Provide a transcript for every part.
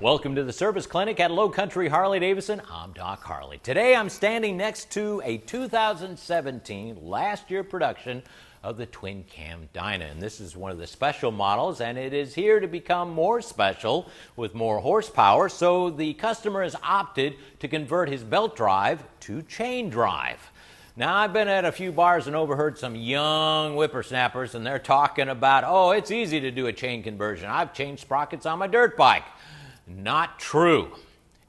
Welcome to the service clinic at Low Country Harley-Davidson. I'm Doc Harley. Today I'm standing next to a 2017 last year production of the twin cam Dyna, and this is one of the special models, and it is here to become more special with more horsepower, so the customer has opted to convert his belt drive to chain drive. Now, I've been at a few bars and overheard some young whippersnappers, and they're talking about, oh, it's easy to do a chain conversion. I've changed sprockets on my dirt bike. Not true.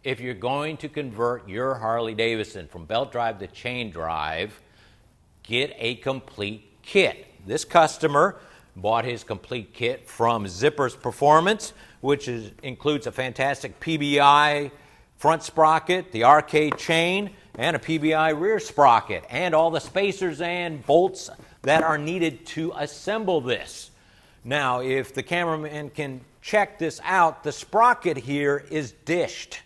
If you're going to convert your Harley-Davidson from belt drive to chain drive, get a complete kit. This customer bought his complete kit from Zippers Performance, which includes a fantastic PBI front sprocket, the RK chain, and a PBI rear sprocket, and all the spacers and bolts that are needed to assemble this. Now, if the cameraman can check this out, the sprocket here is dished.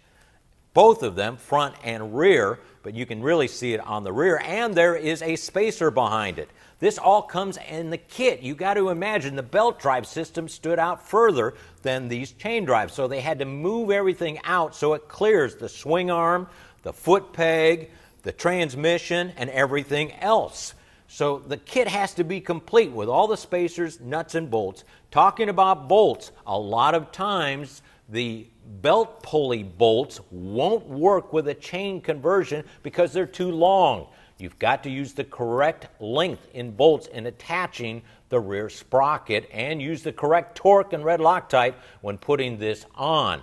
Both of them, front and rear, but you can really see it on the rear, and there is a spacer behind it. This all comes in the kit. You got to imagine the belt drive system stood out further than these chain drives, so they had to move everything out so it clears the swing arm, the foot peg, the transmission, and everything else. So the kit has to be complete with all the spacers, nuts, and bolts. Talking about bolts, a lot of times the belt pulley bolts won't work with a chain conversion because they're too long. You've got to use the correct length in bolts in attaching the rear sprocket, and use the correct torque and red Loctite when putting this on.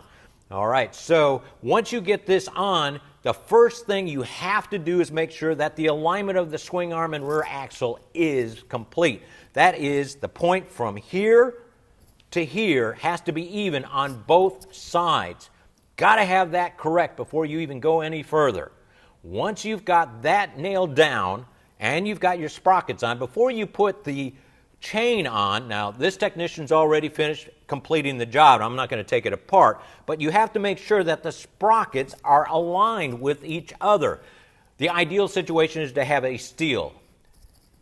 All right, so once you get this on, the first thing you have to do is make sure that the alignment of the swing arm and rear axle is complete. That is, the point from here to here has to be even on both sides. Got to have that correct before you even go any further. Once you've got that nailed down and you've got your sprockets on, before you put the chain on, now this technician's already finished completing the job. I'm not going to take it apart, but you have to make sure that the sprockets are aligned with each other. The ideal situation is to have a steel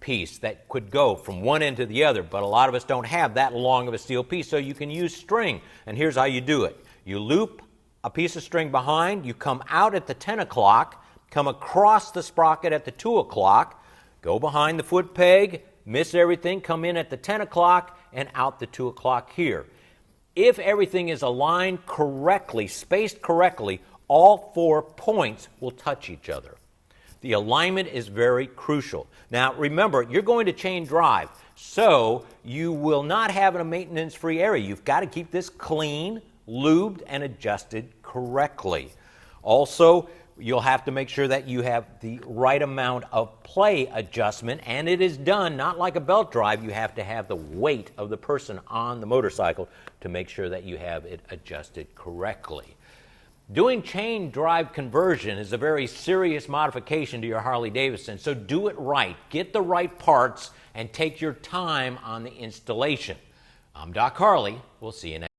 piece that could go from one end to the other, but a lot of us don't have that long of a steel piece, so you can use string. And here's how you do it. You loop a piece of string behind, you come out at the 10 o'clock, come across the sprocket at the 2 o'clock, go behind the foot peg, miss everything, come in at the 10 o'clock, and out the 2 o'clock here. If everything is aligned correctly, spaced correctly, all 4 points will touch each other. The alignment is very crucial. Now remember, you're going to chain drive, so you will not have a maintenance-free area. You've got to keep this clean, lubed, and adjusted correctly. Also, you'll have to make sure that you have the right amount of play adjustment, and it is done not like a belt drive. You have to have the weight of the person on the motorcycle to make sure that you have it adjusted correctly. Doing chain drive conversion is a very serious modification to your Harley-Davidson, so do it right. Get the right parts and take your time on the installation. I'm Doc Harley. We'll see you next time.